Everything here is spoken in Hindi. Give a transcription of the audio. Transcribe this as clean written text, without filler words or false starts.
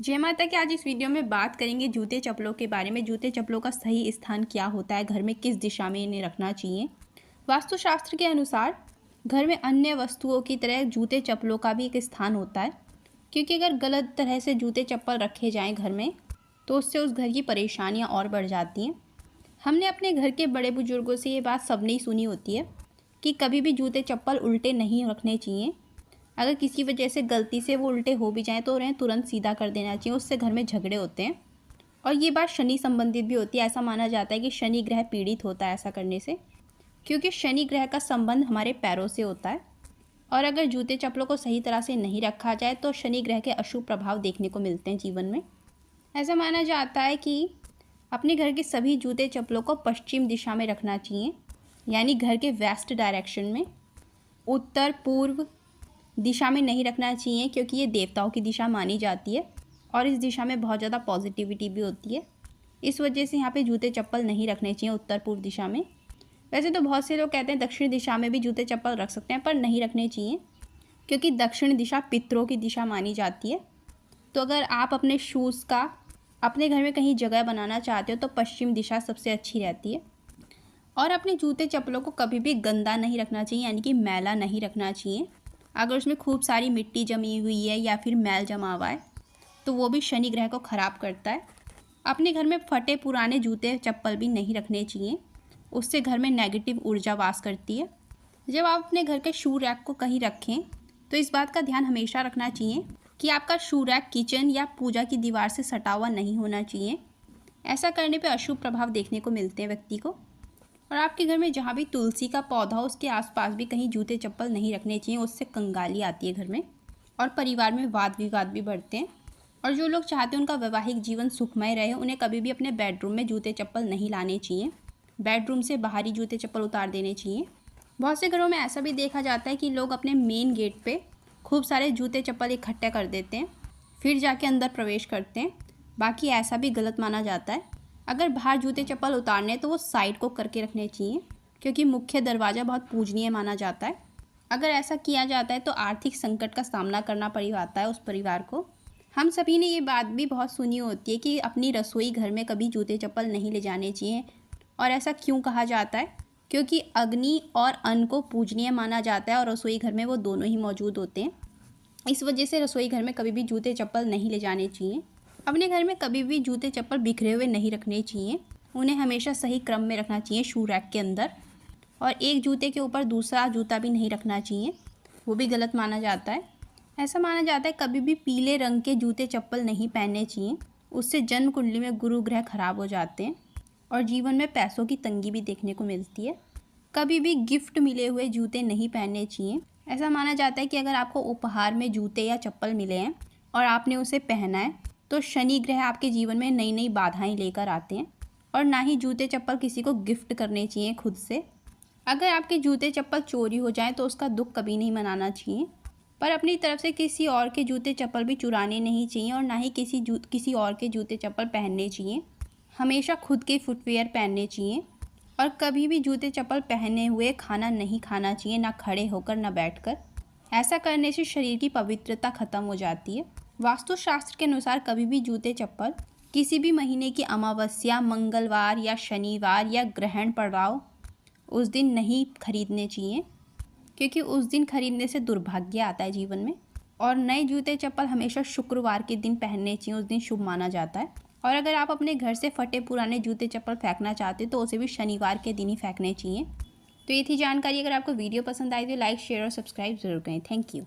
जय माता की। आज इस वीडियो में बात करेंगे जूते चप्पलों के बारे में। जूते चप्पलों का सही स्थान क्या होता है, घर में किस दिशा में इन्हें रखना चाहिए। वास्तुशास्त्र के अनुसार घर में अन्य वस्तुओं की तरह जूते चप्पलों का भी एक स्थान होता है, क्योंकि अगर गलत तरह से जूते चप्पल रखे जाएं घर में तो उससे उस घर की परेशानियां और बढ़ जाती हैं। हमने अपने घर के बड़े बुजुर्गों से ये बात सबने ही सुनी होती है कि कभी भी जूते चप्पल उल्टे नहीं रखने चाहिए। अगर किसी वजह से गलती से वो उल्टे हो भी जाएं तो उन्हें तुरंत सीधा कर देना चाहिए, उससे घर में झगड़े होते हैं। और ये बात शनि संबंधित भी होती है। ऐसा माना जाता है कि शनि ग्रह पीड़ित होता है ऐसा करने से, क्योंकि शनि ग्रह का संबंध हमारे पैरों से होता है। और अगर जूते चप्पलों को सही तरह से नहीं रखा जाए तो शनि ग्रह के अशुभ प्रभाव देखने को मिलते हैं जीवन में। ऐसा माना जाता है कि अपने घर के सभी जूते चप्पलों को पश्चिम दिशा में रखना चाहिए, यानी घर के वेस्ट डायरेक्शन में। उत्तर पूर्व दिशा में नहीं रखना चाहिए, क्योंकि ये देवताओं की दिशा मानी जाती है और इस दिशा में बहुत ज़्यादा पॉजिटिविटी भी होती है। इस वजह से यहाँ पे जूते चप्पल नहीं रखने चाहिए उत्तर पूर्व दिशा में। वैसे तो बहुत से लोग कहते हैं दक्षिण दिशा में भी जूते चप्पल रख सकते हैं, पर नहीं रखने चाहिए, क्योंकि दक्षिण दिशा पितरों की दिशा मानी जाती है। तो अगर आप अपने शूज़ का अपने घर में कहीं जगह बनाना चाहते हो तो पश्चिम दिशा सबसे अच्छी रहती है। और अपने जूते चप्पलों को कभी भी गंदा नहीं रखना चाहिए, यानी कि मैला नहीं रखना चाहिए। अगर उसमें खूब सारी मिट्टी जमी हुई है या फिर मैल जमा हुआ है तो वो भी शनि ग्रह को ख़राब करता है। अपने घर में फटे पुराने जूते चप्पल भी नहीं रखने चाहिए, उससे घर में नेगेटिव ऊर्जा वास करती है। जब आप अपने घर के शू रैक को कहीं रखें तो इस बात का ध्यान हमेशा रखना चाहिए कि आपका शू रैक किचन या पूजा की दीवार से सटा हुआ नहीं होना चाहिए। ऐसा करने पर अशुभ प्रभाव देखने को मिलते हैं व्यक्ति को। और आपके घर में जहाँ भी तुलसी का पौधा हो उसके आसपास भी कहीं जूते चप्पल नहीं रखने चाहिए, उससे कंगाली आती है घर में और परिवार में वाद विवाद भी बढ़ते हैं। और जो लोग चाहते हैं उनका वैवाहिक जीवन सुखमय रहे, उन्हें कभी भी अपने बेडरूम में जूते चप्पल नहीं लाने चाहिए। बेडरूम से बाहरी जूते चप्पल उतार देने चाहिए। बहुत से घरों में ऐसा भी देखा जाता है कि लोग अपने मेन गेट पर खूब सारे जूते चप्पल इकट्ठे कर देते हैं, फिर जाके अंदर प्रवेश करते हैं। बाकी ऐसा भी गलत माना जाता है। अगर बाहर जूते चप्पल उतारने तो वो साइड को करके रखने चाहिए, क्योंकि मुख्य दरवाज़ा बहुत पूजनीय माना जाता है। अगर ऐसा किया जाता है तो आर्थिक संकट का सामना करना पड़ जाता है उस परिवार को। हम सभी ने ये बात भी बहुत सुनी होती है कि अपनी रसोई घर में कभी जूते चप्पल नहीं ले जाने चाहिए। और ऐसा क्यों कहा जाता है? क्योंकि अग्नि और अन्न को पूजनीय माना जाता है और रसोई घर में वो दोनों ही मौजूद होते हैं। इस वजह से रसोई घर में कभी भी जूते चप्पल नहीं ले जाने चाहिए। अपने घर में कभी भी जूते चप्पल बिखरे हुए नहीं रखने चाहिए, उन्हें हमेशा सही क्रम में रखना चाहिए शू रैक के अंदर। और एक जूते के ऊपर दूसरा जूता भी नहीं रखना चाहिए, वो भी गलत माना जाता है। ऐसा माना जाता है कभी भी पीले रंग के जूते चप्पल नहीं पहनने चाहिए, उससे जन्म कुंडली में गुरु ग्रह खराब हो जाते हैं और जीवन में पैसों की तंगी भी देखने को मिलती है। कभी भी गिफ्ट मिले हुए जूते नहीं पहनने चाहिए। ऐसा माना जाता है कि अगर आपको उपहार में जूते या चप्पल मिले हैं और आपने उसे पहना है तो शनि ग्रह आपके जीवन में नई नई बाधाएं लेकर आते हैं। और ना ही जूते चप्पल किसी को गिफ्ट करने चाहिए खुद से। अगर आपके जूते चप्पल चोरी हो जाएं तो उसका दुख कभी नहीं मनाना चाहिए, पर अपनी तरफ से किसी और के जूते चप्पल भी चुराने नहीं चाहिए और ना ही किसी और के जूते चप्पल पहनने चाहिए। हमेशा खुद के फुटवेयर पहनने चाहिए। और कभी भी जूते चप्पल पहने हुए खाना नहीं खाना चाहिए, ना खड़े होकर ना बैठकर। ऐसा करने से शरीर की पवित्रता खत्म हो जाती है। वास्तुशास्त्र के अनुसार कभी भी जूते चप्पल किसी भी महीने की अमावस्या, मंगलवार या शनिवार या ग्रहण पड़ रहा हो उस दिन नहीं खरीदने चाहिए, क्योंकि उस दिन खरीदने से दुर्भाग्य आता है जीवन में। और नए जूते चप्पल हमेशा शुक्रवार के दिन पहनने चाहिए, उस दिन शुभ माना जाता है। और अगर आप अपने घर से फटे पुराने जूते चप्पल फेंकना चाहते तो उसे भी शनिवार के दिन ही फेंकने चाहिए। तो ये थी जानकारी। अगर आपको वीडियो पसंद आई तो लाइक, शेयर और सब्सक्राइब जरूर करें। Thank you.